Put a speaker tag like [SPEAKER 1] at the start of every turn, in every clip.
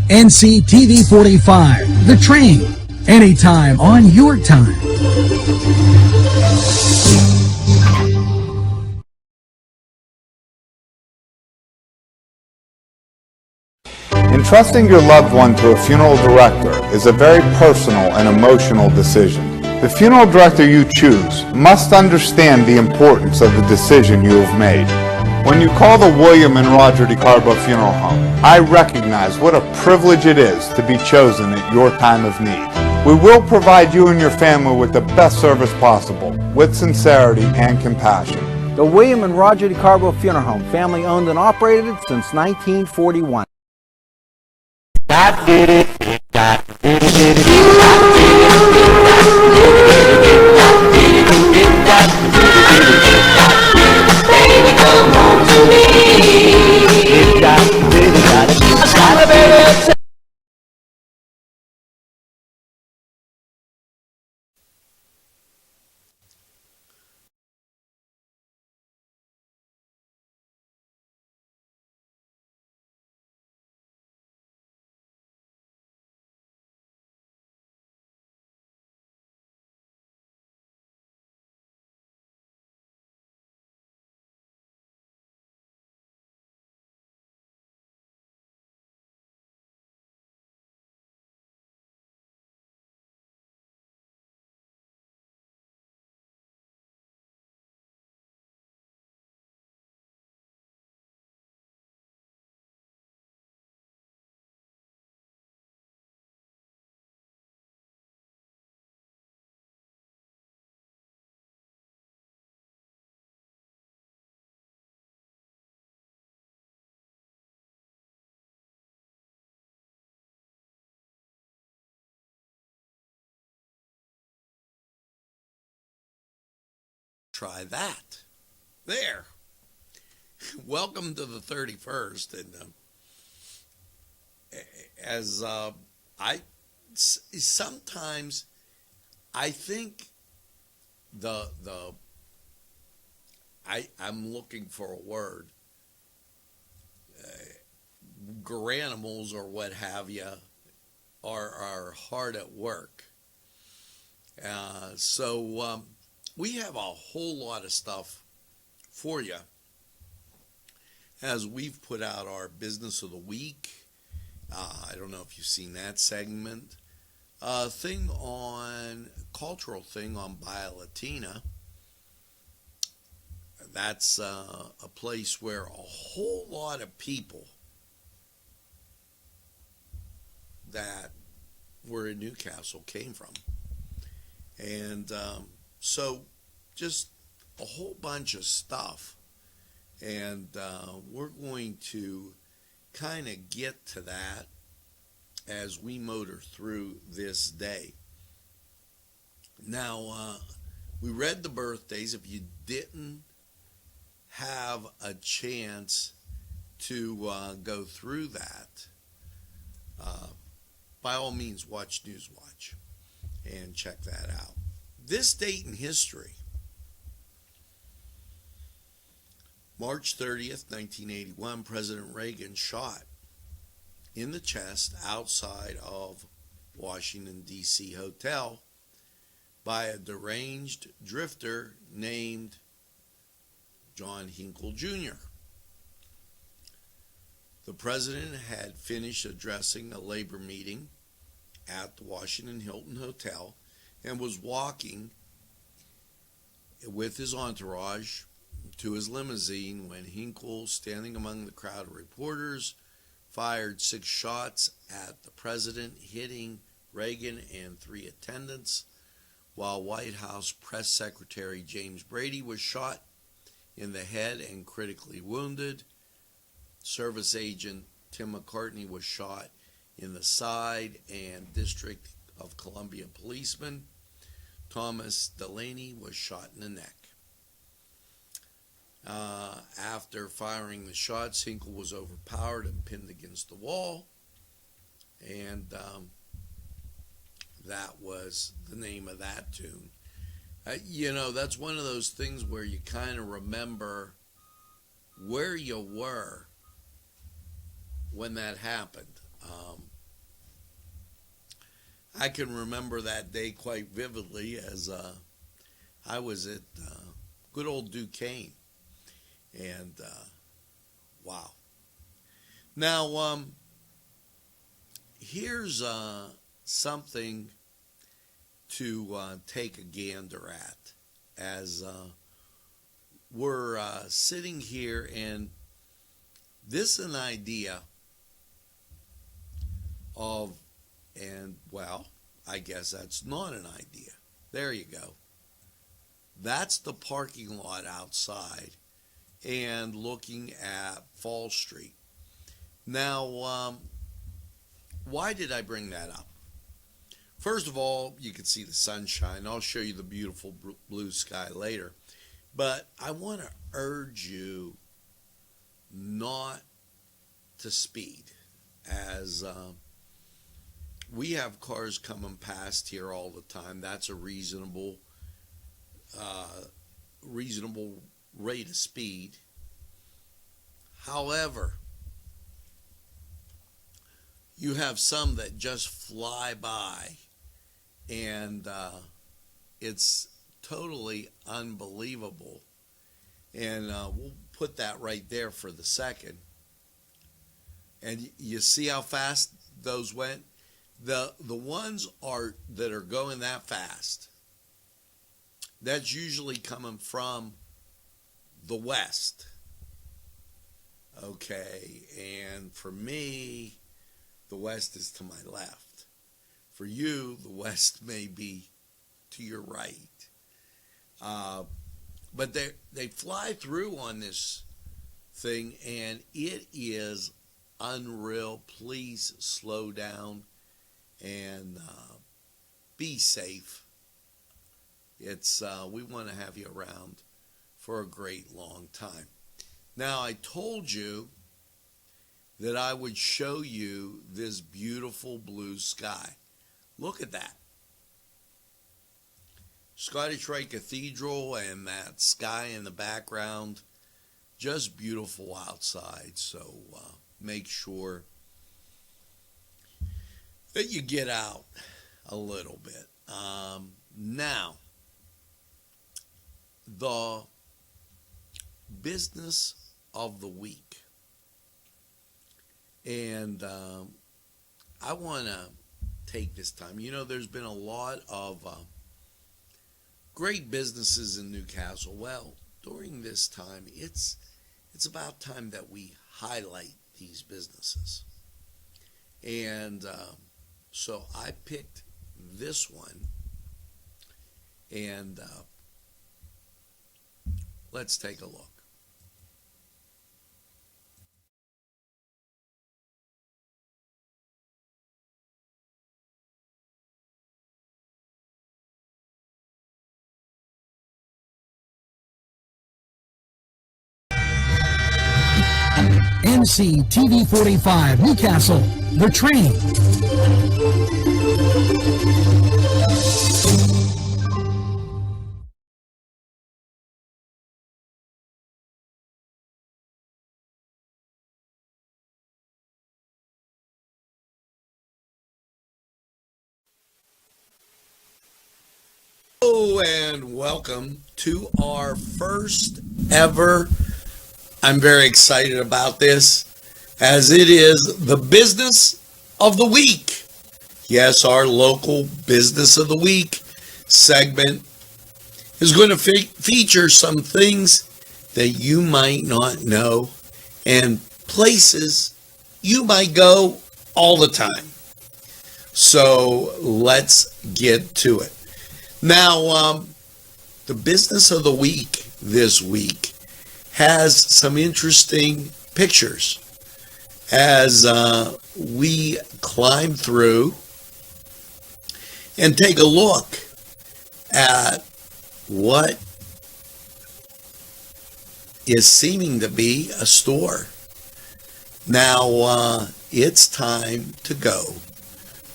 [SPEAKER 1] NCTV45, The Train, anytime on your time.
[SPEAKER 2] Entrusting your loved one to a funeral director is a very personal and emotional decision. The funeral director you choose must understand the importance of the decision you have made. When you call the William and Roger DeCarbo Funeral Home, I recognize what a privilege it is to be chosen at your time of need. We will provide you and your family with the best service possible, with sincerity and compassion.
[SPEAKER 3] The William and Roger DeCarbo Funeral Home, family owned and operated since 1941.
[SPEAKER 4] Try that. There. Welcome to the 31st. And sometimes I think I'm looking for a word. Garanimals or what have you are hard at work. So we have a whole lot of stuff for you as we've put out our Business of the Week. I don't know if you've seen that segment. Cultural thing on Bahia Latina. That's a place where a whole lot of people that were in Newcastle came from. And so just a whole bunch of stuff. And we're going to kind of get to that as we motor through this day. Now, we read the birthdays. If you didn't have a chance to go through that, by all means, watch Newswatch and check that out. This date in history, March 30th, 1981, President Reagan shot in the chest outside of Washington, D.C. hotel by a deranged drifter named John Hinkle Jr. The president had finished addressing a labor meeting at the Washington Hilton Hotel and was walking with his entourage to his limousine when Hinkle, standing among the crowd of reporters, fired 6 shots at the president, hitting Reagan and 3 attendants, while White House Press Secretary James Brady was shot in the head and critically wounded. Service agent Tim McCartney was shot in the side, and District of Columbia policeman Thomas Delaney was shot in the neck. After firing the shots, Hinkle was overpowered and pinned against the wall, and that was the name of that tune. That's one of those things where you kind of remember where you were when that happened. I can remember that day quite vividly as I was at good old Duquesne. And wow. Now, here's something to take a gander at as we're sitting here, and this is an idea of, and well, I guess that's not an idea. There you go. That's the parking lot outside and looking at Fall Street. Now, why did I bring that up? First of all, you can see the sunshine. I'll show you the beautiful blue sky later. But I want to urge you not to speed, as we have cars coming past here all the time. That's a reasonable rate of speed. However, you have some that just fly by, and it's totally unbelievable. And we'll put that right there for the second. And you see how fast those went? The ones that are going that fast, that's usually coming from the west. Okay, and for me, the west is to my left. For you, the west may be to your right. But they fly through on this thing, and it is unreal. Please slow down and be safe. It's we want to have you around for a great long time. Now, I told you that I would show you this beautiful blue sky. Look at that. Scottish Rite Cathedral and that sky in the background, just beautiful outside. So make sure that you get out a little bit. Now, the business of the week. And I want to take this time. You know, there's been a lot of great businesses in Newcastle. Well, during this time, it's about time that we highlight these businesses. And so I picked this one, and let's take a look.
[SPEAKER 1] NCTV45 Newcastle, The Train.
[SPEAKER 4] Hello and welcome to our first ever, I'm very excited about this, as it is the business of the week. Yes, our local business of the week segment is going to feature some things that you might not know and places you might go all the time. So let's get to it. Now, the business of the week this week has some interesting pictures as we climb through and take a look at what is seeming to be a store. Now, it's time to go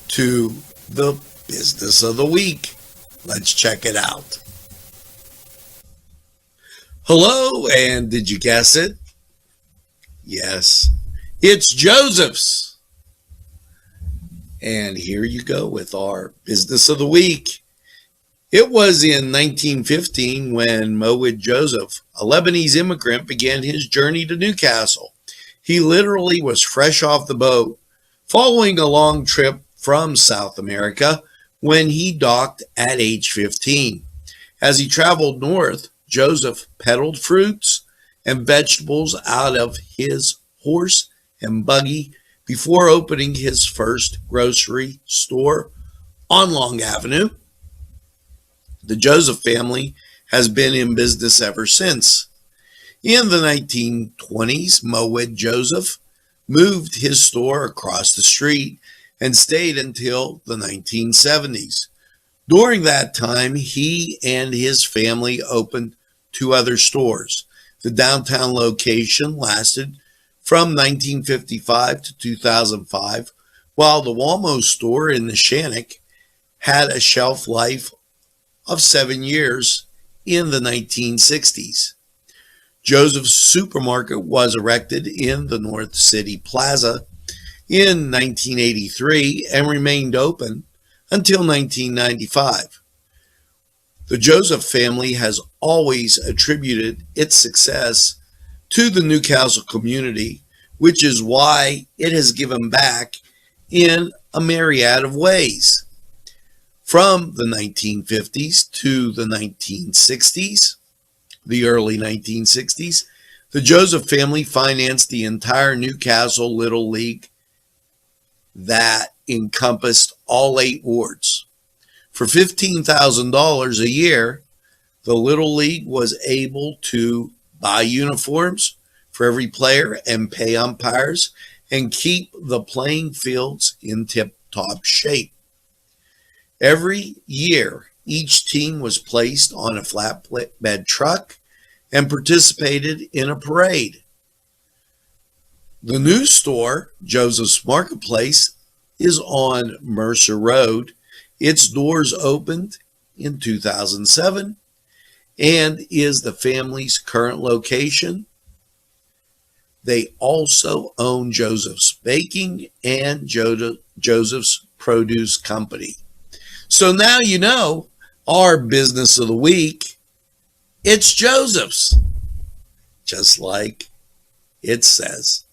[SPEAKER 4] to the business of the week. Let's check it out. Hello, and did you guess it? Yes, it's Joseph's. And here you go with our business of the week. It was in 1915 when Mowed Joseph, a Lebanese immigrant, began his journey to Newcastle. He literally was fresh off the boat, following a long trip from South America when he docked at age 15. As he traveled north, Joseph peddled fruits and vegetables out of his horse and buggy before opening his first grocery store on Long Avenue. The Joseph family has been in business ever since. In the 1920s, Mowed Joseph moved his store across the street and stayed until the 1970s. During that time, he and his family opened 2 other stores. The downtown location lasted from 1955 to 2005, while the Walmart store in the Shannock had a shelf life of 7 years in the 1960s. Joseph's Supermarket was erected in the North City Plaza in 1983 and remained open until 1995. The Joseph family has always attributed its success to the Newcastle community, which is why it has given back in a myriad of ways. From the 1950s to the 1960s, the early 1960s, the Joseph family financed the entire Newcastle Little League that encompassed all 8 wards. For $15,000 a year, the Little League was able to buy uniforms for every player and pay umpires and keep the playing fields in tip-top shape. Every year, each team was placed on a flatbed truck and participated in a parade. The new store, Joseph's Marketplace, is on Mercer Road. Its doors opened in 2007 and is the family's current location. They also own Joseph's Baking and Joseph's Produce Company. So now you know our business of the week. It's Joseph's, just like it says.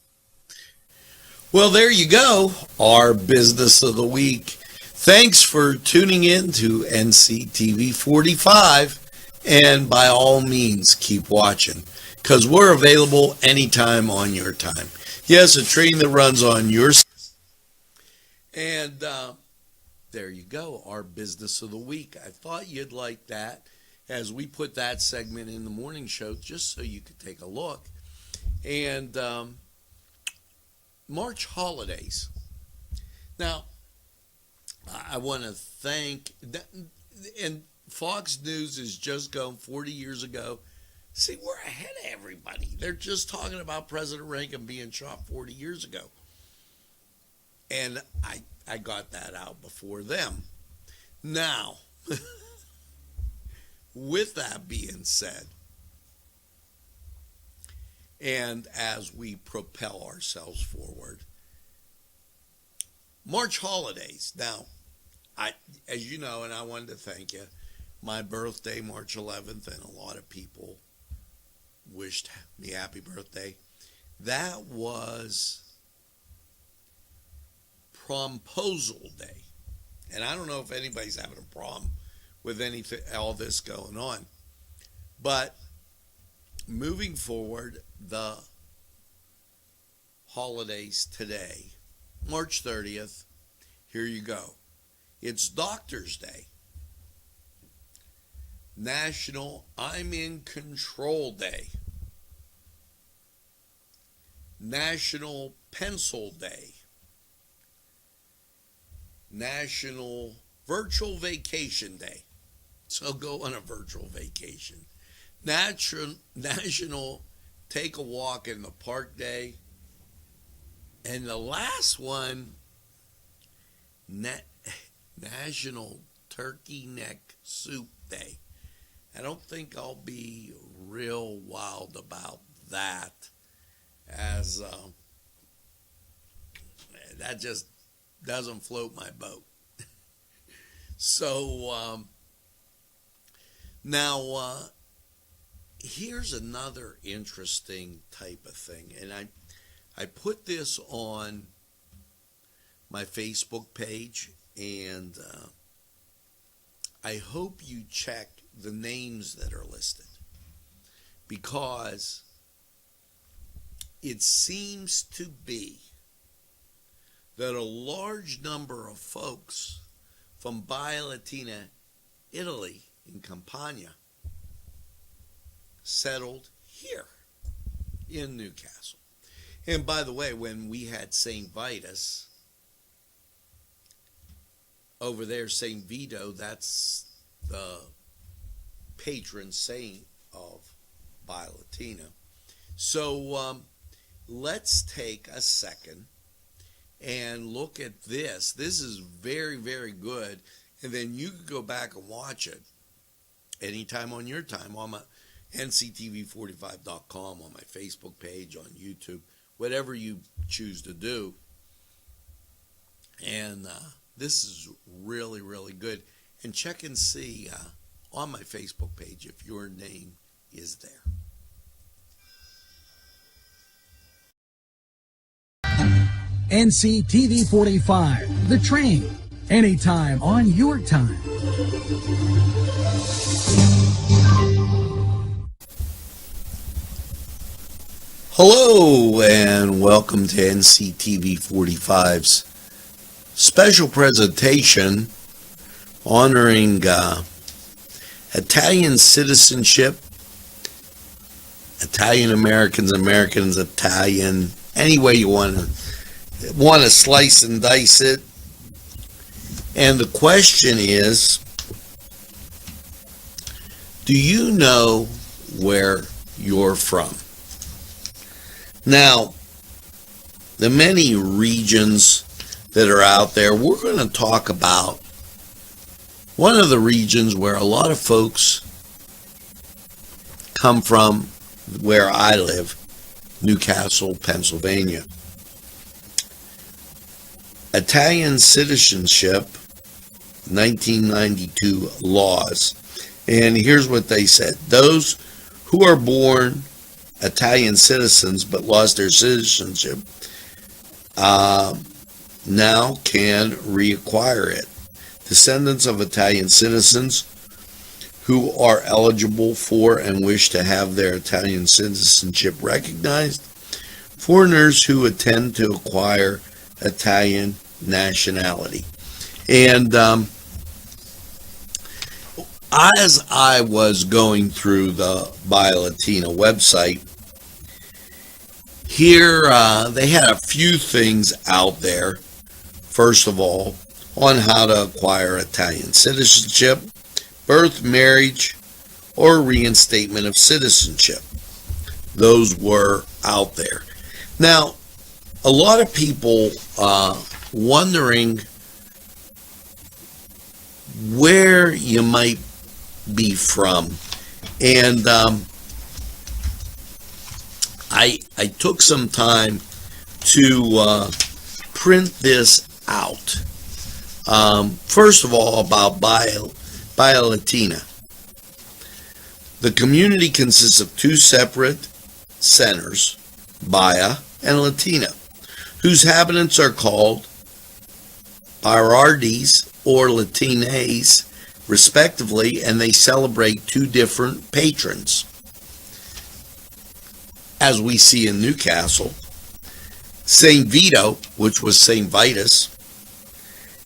[SPEAKER 4] Well, there you go, our business of the week. Thanks for tuning in to NCTV45, and by all means, keep watching, because we're available anytime on your time. Yes, a train that runs on your... And there you go, our business of the week. I thought you'd like that as we put that segment in the morning show, just so you could take a look. And March holidays. Now, I want to thank, and Fox News is just going 40 years ago. See, we're ahead of everybody. They're just talking about President Reagan being shot 40 years ago. And I got that out before them. Now, with that being said, and as we propel ourselves forward, March holidays. Now, as you know, and I wanted to thank you, my birthday, March 11th, and a lot of people wished me happy birthday. That was Promposal Day. And I don't know if anybody's having a problem with all this going on. But moving forward, the holidays today, March 30th, here you go. It's Doctor's Day. National I'm in Control Day. National Pencil Day. National Virtual Vacation Day. So go on a virtual vacation. National Take a Walk in the Park Day. And the last one, National Turkey Neck Soup Day. I don't think I'll be real wild about that, as that just doesn't float my boat. So now here's another interesting type of thing, and I put this on my Facebook page, and I hope you check the names that are listed, because it seems to be that a large number of folks from Baia Latina, Italy, in Campania, settled here in Newcastle. And by the way, when we had St. Vitus over there, St. Vito, that's the patron saint of Baia Latina. So let's take a second and look at this. This is very, very good. And then you can go back and watch it anytime on your time on my NCTV45.com, on my Facebook page, on YouTube, whatever you choose to do. And this is really, really good. And check and see on my Facebook page if your name is there.
[SPEAKER 1] NCTV45, The Train, anytime on your time.
[SPEAKER 4] Hello and welcome to NCTV45's special presentation honoring Italian citizenship, Italian Americans, Americans, Italian, any way you want to slice and dice it. And the question is, do you know where you're from? Now, the many regions that are out there, we're going to talk about one of the regions where a lot of folks come from, where I live, Newcastle, Pennsylvania. Italian citizenship, 1992 laws. And here's what they said. Those who are born Italian citizens but lost their citizenship now can reacquire it. Descendants of Italian citizens who are eligible for and wish to have their Italian citizenship recognized. Foreigners who intend to acquire Italian nationality. And as I was going through the Baia Latina website, here they had a few things out there. First of all, on how to acquire Italian citizenship, birth, marriage, or reinstatement of citizenship. Those were out there. Now, a lot of people wondering where you might be from. And I took some time to print this out. First of all, about Baia Latina. The community consists of two separate centers, Baia and Latina, whose inhabitants are called Baiardes or Latines, respectively, and they celebrate two different patrons. As we see in Newcastle, St. Vito, which was St. Vitus,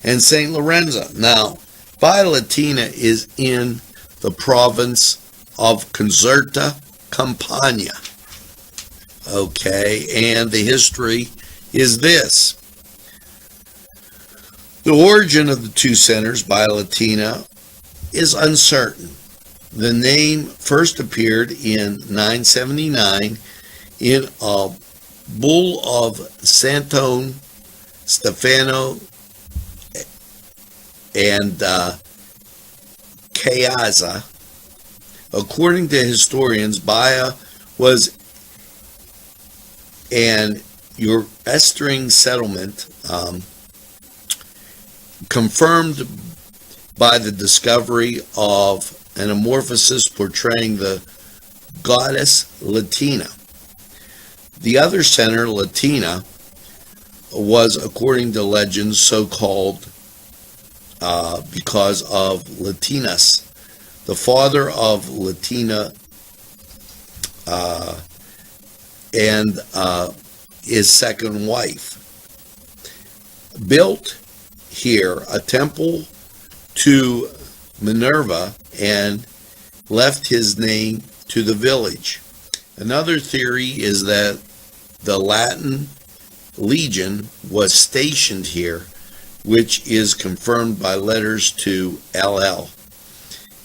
[SPEAKER 4] and St. Lorenzo. Now, Baia Latina is in the province of Caserta, Campania. Okay, and the history is this. The origin of the two centers, Baia Latina, is uncertain. The name first appeared in 979 in a bull of Santon Stefano and Chiesa. According to historians, Baia was an Eastern settlement confirmed by the discovery of an amorphosis portraying the goddess Latina. The other center, Latina, was, according to legends, so-called because of Latinus, the father of Latina, and his second wife. Built here a temple to Minerva and left his name to the village. Another theory is that the Latin legion was stationed here, which is confirmed by letters to LL,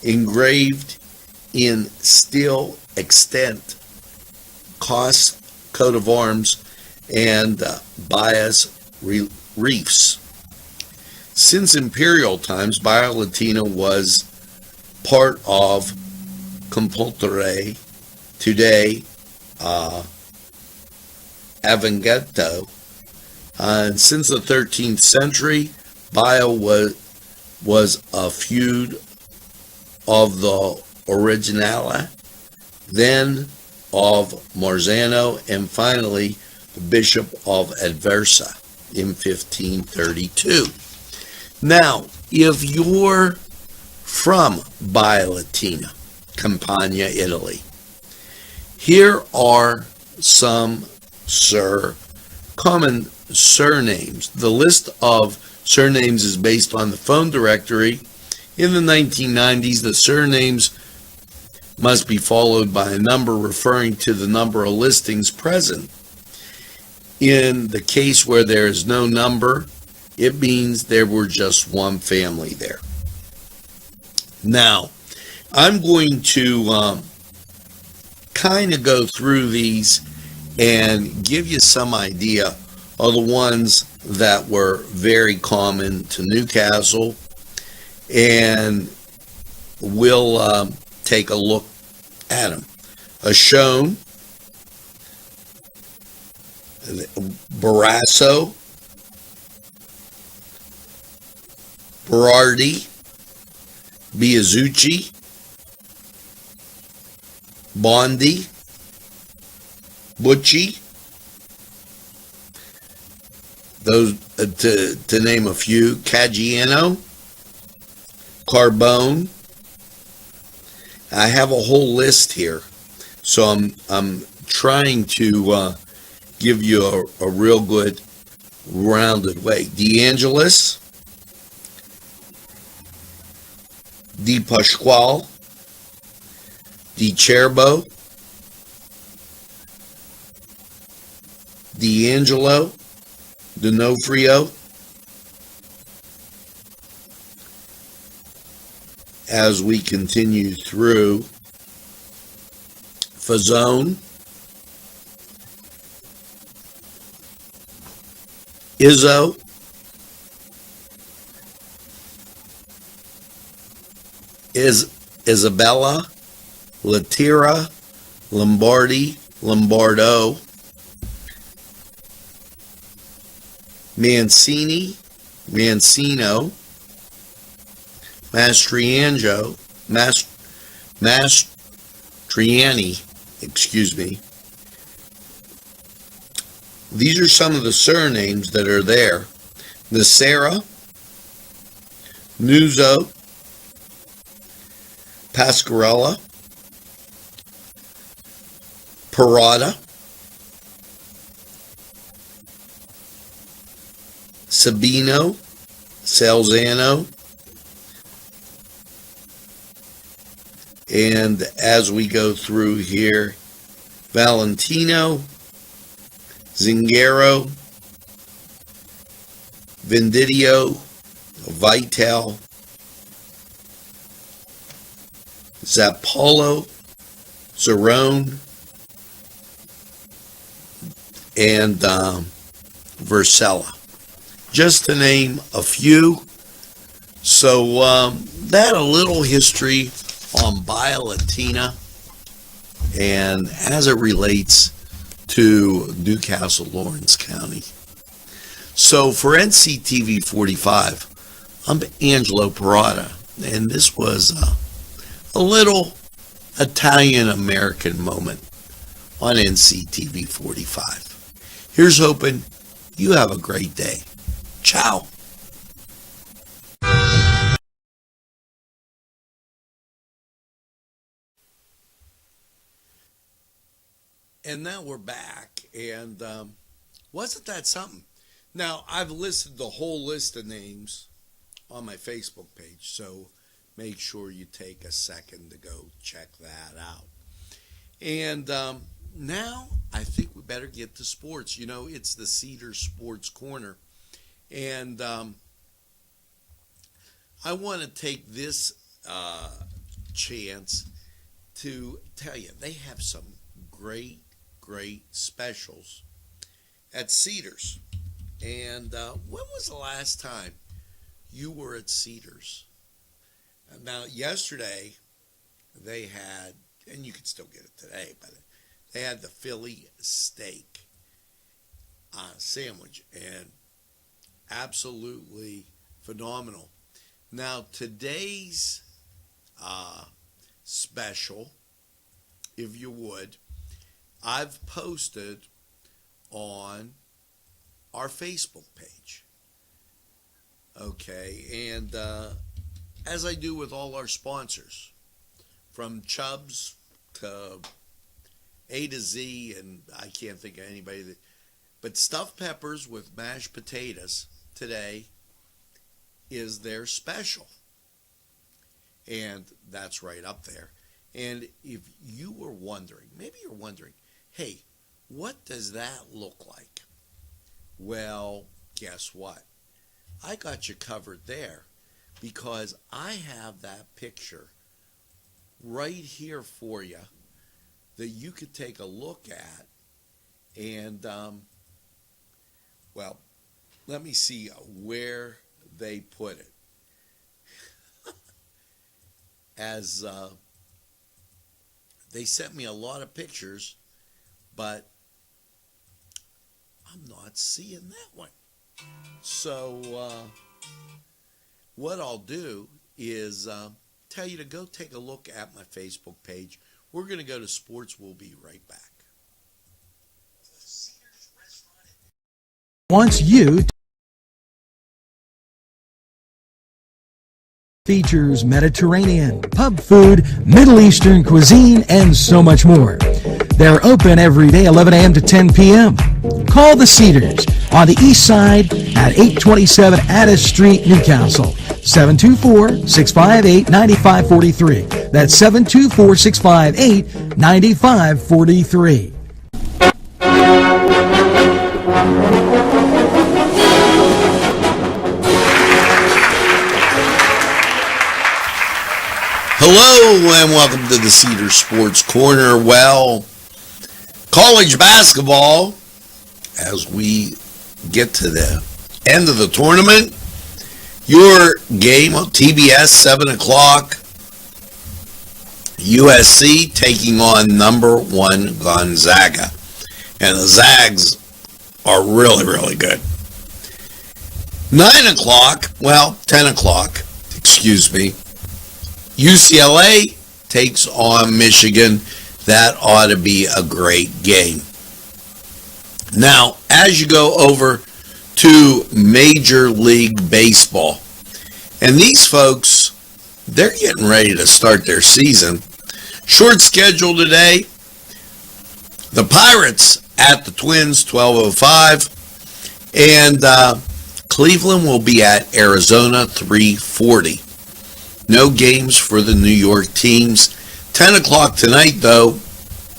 [SPEAKER 4] engraved in steel extant coat of arms and bias reefs. Since imperial times, Baia Latina was part of Compultere, today Avangeto. And since the 13th century, Baia was a feud of the Originale, then of Marzano, and finally the Bishop of Aversa in 1532. Now, if you're from Baia Latina, Campania, Italy, here are some common surnames. The list of surnames is based on the phone directory. In the 1990s, the surnames must be followed by a number referring to the number of listings present. In the case where there is no number, it means there were just one family there. Now, I'm going to kind of go through these and give you some idea of the ones that were very common to Newcastle, and we'll take a look at them. Ashone, Barrasso, Berardi, Biazucci, Bondi, Bucci, those to name a few. Caggiano, Carbone. I have a whole list here, so I'm trying to give you a real good rounded way. DeAngelis, Di Pasquale, Di Cerbo, D'Angelo, D'Onofrio, as we continue through, Fazone, Izzo, Isabella, Latira, Lombardi, Lombardo, Mancini, Mancino, Mastriani, excuse me. These are some of the surnames that are there. Nacera, Nuzzo, Pasquarella, Parada, Sabino, Salzano, and as we go through here, Valentino, Zingaro, Vendidio, Vital, Zappolo, Zerone, and Versella, just to name a few. So that a little history on Baia Latina and as it relates to Newcastle, Lawrence County. So for NCTV45, I'm Angelo Parada, and this was a little Italian-American moment on NCTV45. Here's hoping you have a great day. Ciao. And now we're back, and wasn't that something? Now, I've listed the whole list of names on my Facebook page, so make sure you take a second to go check that out. And now I think we better get to sports. You know, it's the Cedar Sports Corner, and I want to take this chance to tell you they have some great specials at Cedars. And when was the last time you were at Cedars? Now, yesterday they had, and you can still get it today, but they had the Philly steak sandwich, and absolutely phenomenal. Now, today's special, if you would, I've posted on our Facebook page. Okay, and as I do with all our sponsors, from Chubb's to A to Z, and I can't think of anybody that, but stuffed peppers with mashed potatoes today is their special. And that's right up there. And if you were wondering, maybe you're wondering, hey, what does that look like? Well, guess what? I got you covered there because I have that picture right here for you that you could take a look at. And, well, let me see where they put it. As they sent me a lot of pictures, but I'm not seeing that one. So what I'll do is tell you to go take a look at my Facebook page. We're going to go to sports. We'll be right back.
[SPEAKER 1] Wants you features Mediterranean, pub food, Middle Eastern cuisine, and so much more. They're open every day, 11 a.m. to 10 p.m. Call the Cedars on the east side at 827 Addis Street, Newcastle. 724-658-9543. That's 724-658-9543.
[SPEAKER 4] Hello and welcome to the Cedar Sports Corner. Well, college basketball, as we get to the end of the tournament, your game on TBS, 7 o'clock, USC taking on number 1 Gonzaga. And the Zags are really, really good. 9 o'clock, well, 10 o'clock, excuse me, UCLA takes on Michigan. That ought to be a great game. Now, as you go over to Major League Baseball, and these folks, they're getting ready to start their season. Short schedule today. The Pirates at the Twins, 12:05. And Cleveland will be at Arizona, 3:40. No games for the New York teams. 10 o'clock tonight, though,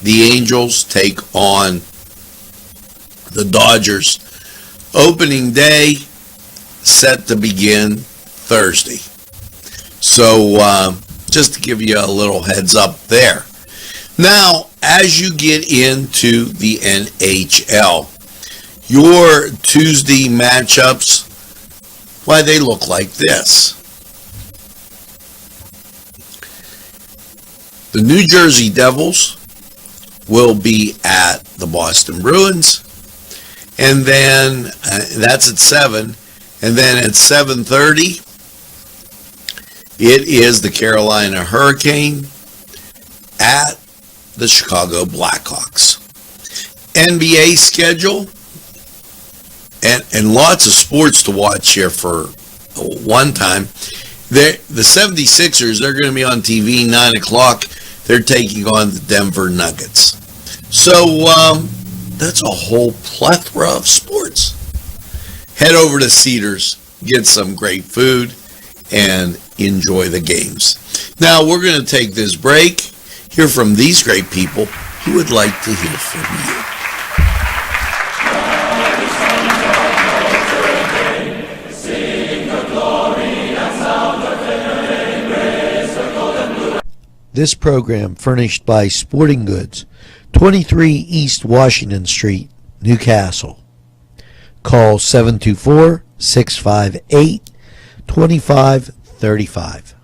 [SPEAKER 4] the Angels take on the Dodgers. Opening day set to begin Thursday. So just to give you a little heads up there. Now, as you get into the NHL, your Tuesday matchups, why, they look like this. The New Jersey Devils will be at the Boston Bruins, and then that's at 7, and then at 7:30, It is the Carolina Hurricane at the Chicago Blackhawks. NBA schedule and lots of sports to watch here for one time. The 76ers, they're going to be on TV 9 o'clock. They're taking on the Denver Nuggets. So that's a whole plethora of sports. Head over to Cedars, get some great food, and enjoy the games. Now we're going to take this break, hear from these great people who would like to hear from you.
[SPEAKER 5] This program furnished by Sporting Goods, 23 East Washington Street, Newcastle. Call 724-658-2535.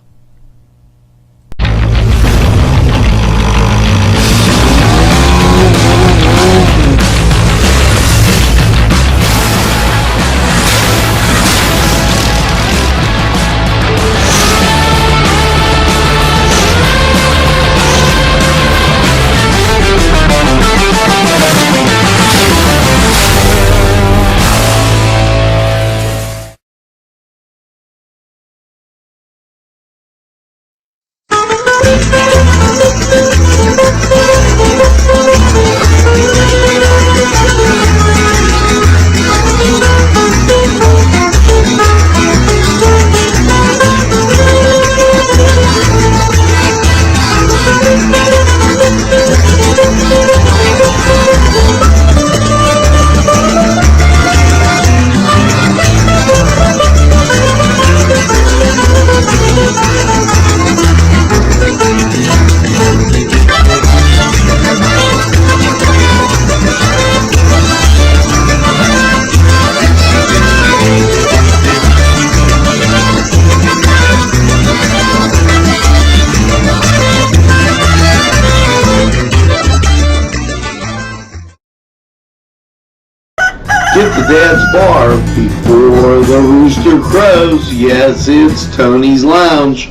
[SPEAKER 6] Get to Dad's Bar before the rooster crows. Yes, it's Tony's Lounge.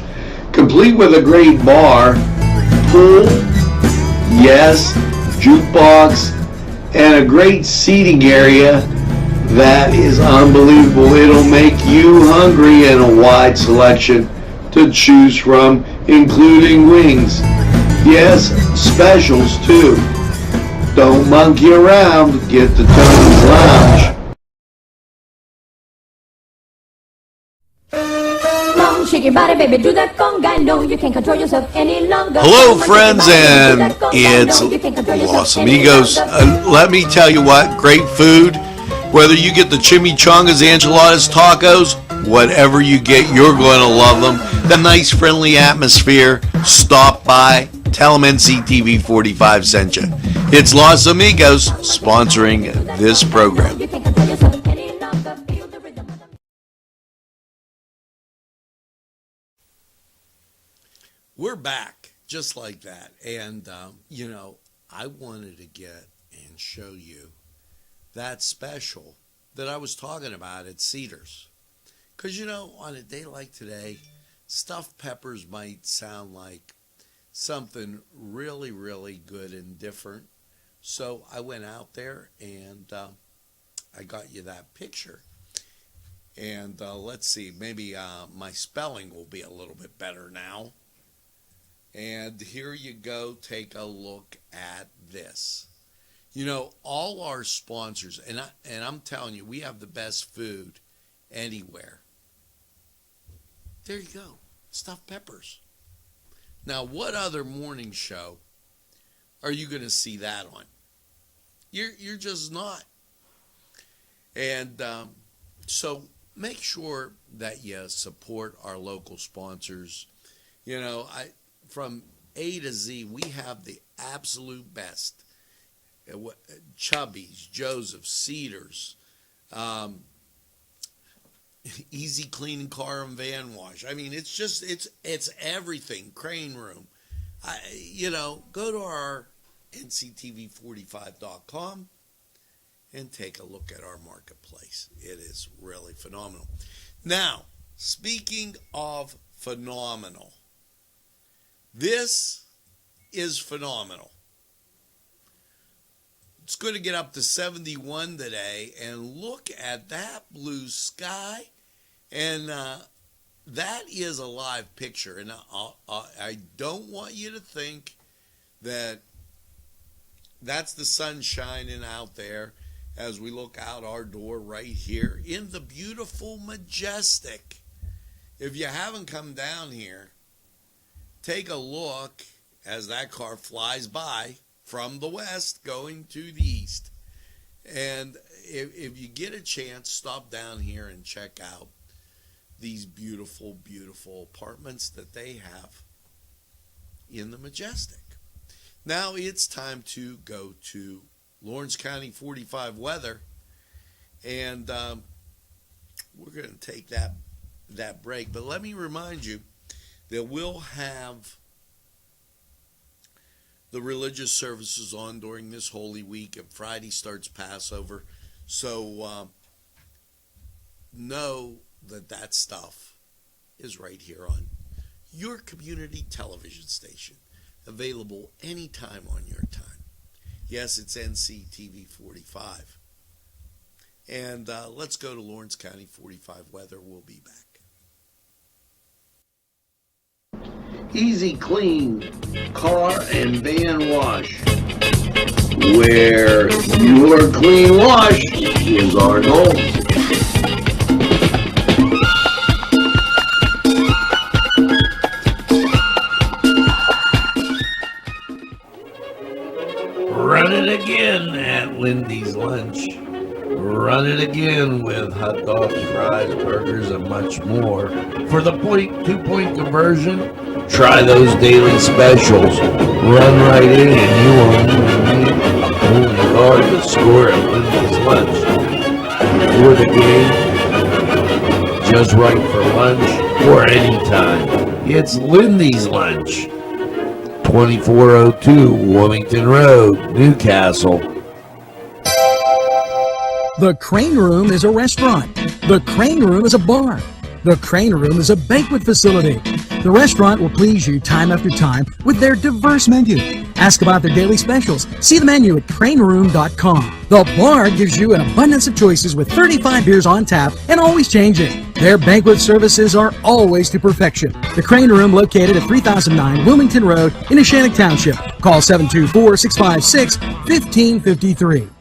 [SPEAKER 6] Complete with a great bar, pool, yes, jukebox, and a great seating area that is unbelievable. It'll make you hungry, and a wide selection to choose from, including wings. Yes, specials too. Don't monkey around. Get to Tony's Lounge.
[SPEAKER 7] Shake your body, baby, do that conga. No, you can't control yourself any longer.
[SPEAKER 4] Hello, friends, and it's Los Amigos. Let me tell you what, great food. Whether you get the chimichangas, enchiladas, tacos, whatever you get, you're going to love them. The nice, friendly atmosphere. Stop by. Tell them NCTV45 sent you. It's Los Amigos sponsoring this program. We're back just like that. And, I wanted to get and show you that special that I was talking about at Cedars. Because, on a day like today, stuffed peppers might sound like something really, really good and different. So I went out there and I got you that picture. And let's see, maybe my spelling will be a little bit better now. And here you go, take a look at this. All our sponsors, and I'm telling you, we have the best food anywhere. There you go, stuffed peppers. Now, what other morning show are you going to see that on? You're just not. And so make sure that you support our local sponsors. From A to Z, we have the absolute best. Chubby's, Joseph, Cedars, Easy Cleaning Car and Van Wash. I mean, it's everything. Crane Room. Go to our NCTV45.com and take a look at our marketplace. It is really phenomenal. Now, speaking of phenomenal. This is phenomenal. It's going to get up to 71 today, and look at that blue sky. And that is a live picture. And I don't want you to think that that's the sun shining out there as we look out our door right here in the beautiful Majestic. If you haven't come down here, take a look as that car flies by from the west going to the east. And if you get a chance, stop down here and check out these beautiful, beautiful apartments that they have in the Majestic. Now it's time to go to Lawrence County 45 weather, and we're going to take that break. But let me remind you that we'll have the religious services on during this Holy Week, and Friday starts Passover. So know that stuff is right here on your community television station, available anytime on your time. Yes, it's NCTV45. And let's go to Lawrence County 45 weather. We'll be back.
[SPEAKER 6] Easy Clean Car and Van Wash, where your clean wash is our goal.
[SPEAKER 8] Run it again at Lindy's Lunch. Run it again with hot dogs, fries, burgers, and much more. For the 2-point conversion, try those daily specials. Run right in and you won't even need a only card to score at Lindy's Lunch. Before the game, just right for lunch, or anytime. It's Lindy's Lunch. 2402 Wilmington Road, Newcastle.
[SPEAKER 1] The Crane Room is a restaurant. The Crane Room is a bar. The Crane Room is a banquet facility. The restaurant will please you time after time with their diverse menu. Ask about their daily specials. See the menu at craneroom.com. The bar gives you an abundance of choices with 35 beers on tap and always changing. Their banquet services are always to perfection. The Crane Room, located at 3009 Wilmington Road in Neshannock Township. Call 724-656-1553.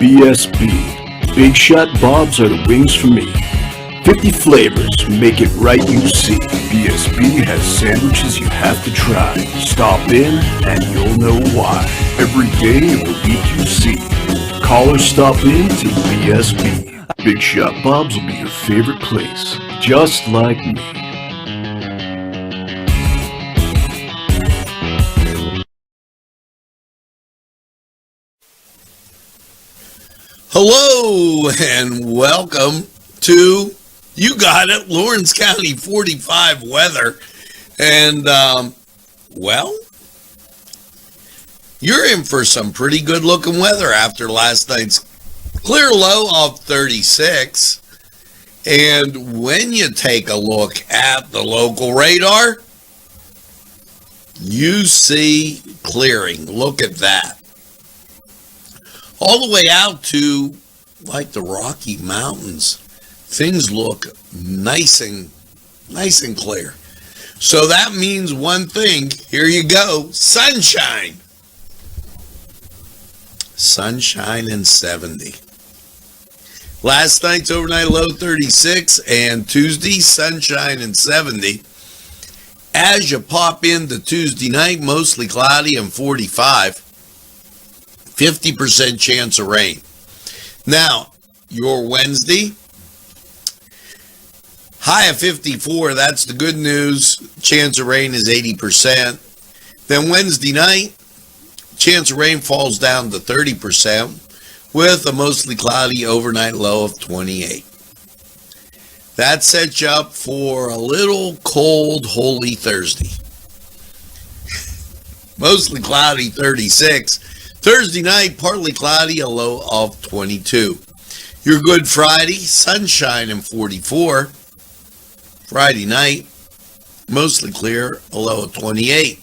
[SPEAKER 9] BSB. Big Shot Bobs are the wings for me. 50 flavors, make it right, you see. BSB has sandwiches you have to try. Stop in and you'll know why. Every day of the week you see. Call or stop in to BSB. Big Shot Bobs will be your favorite place, just like me.
[SPEAKER 4] Hello and welcome to, you got it, Lawrence County 45 weather. And, well, you're in for some pretty good looking weather after last night's clear low of 36. And when you take a look at the local radar, you see clearing. Look at that. All the way out to like the Rocky Mountains, things look nice and clear. So that means one thing. Here you go, sunshine. Sunshine and 70. Last night's overnight low 36, and Tuesday sunshine and 70. As you pop into Tuesday night, mostly cloudy and 45. 50% chance of rain. Now, your Wednesday, high of 54, that's the good news. Chance of rain is 80%. Then Wednesday night, chance of rain falls down to 30% with a mostly cloudy overnight low of 28. That sets you up for a little cold Holy Thursday. Mostly cloudy, 36. Thursday night, partly cloudy, a low of 22. Your Good Friday, sunshine in 44. Friday night, mostly clear, a low of 28.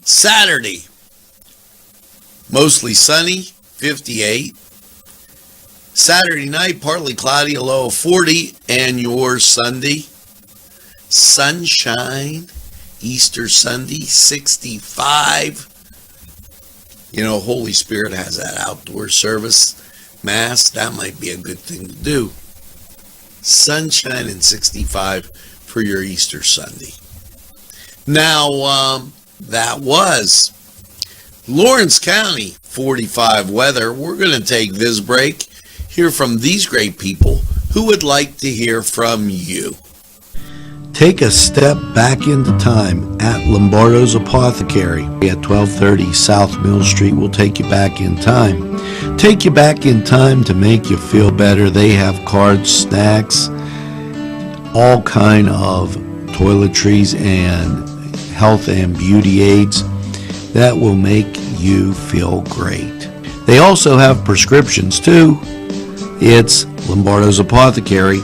[SPEAKER 4] Saturday, mostly sunny, 58. Saturday night, partly cloudy, a low of 40. And your Sunday, sunshine, Easter Sunday, 65. You know, Holy Spirit has that outdoor service, Mass. That might be a good thing to do. Sunshine and 65 for your Easter Sunday. Now, that was Lawrence County 45 weather. We're going to take this break, hear from these great people who would like to hear from you.
[SPEAKER 5] Take a step back into time at Lombardo's Apothecary at 1230 South Mill Street. Will take you back in time. Take you back in time to make you feel better. They have cards, snacks, all kind of toiletries and health and beauty aids that will make you feel great. They also have prescriptions too. It's Lombardo's Apothecary.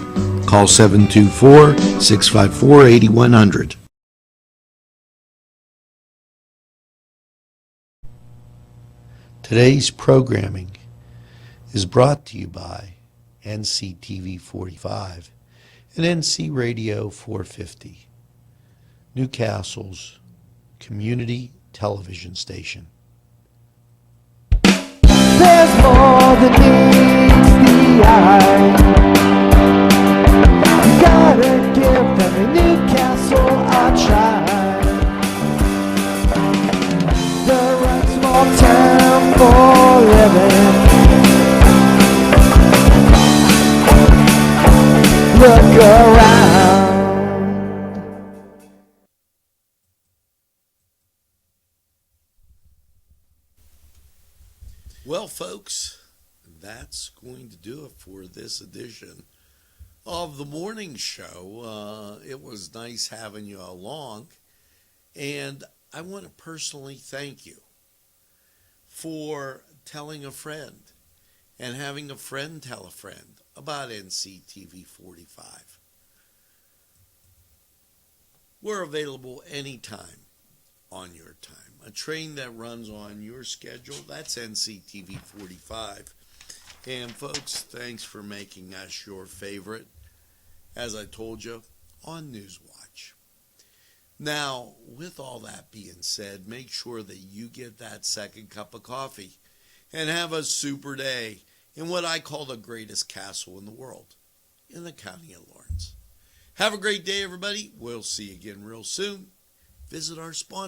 [SPEAKER 5] Call 724-654-8100. Today's programming is brought to you by NCTV45 and NC Radio 450, Newcastle's community television station.
[SPEAKER 10] There's more than meets the eye. Gotta give them a Newcastle a try. They're a small town for living. Look around.
[SPEAKER 4] Well, folks, that's going to do it for this edition of the morning show. It was nice having you along, and I want to personally thank you for telling a friend and having a friend tell a friend about NCTV45. We're available anytime on your time. A train that runs on your schedule, that's NCTV45. And folks, thanks for making us your favorite, as I told you, on Newswatch. Now, with all that being said, make sure that you get that second cup of coffee and have a super day in what I call the greatest castle in the world, in the county of Lawrence. Have a great day, everybody. We'll see you again real soon. Visit our sponsor.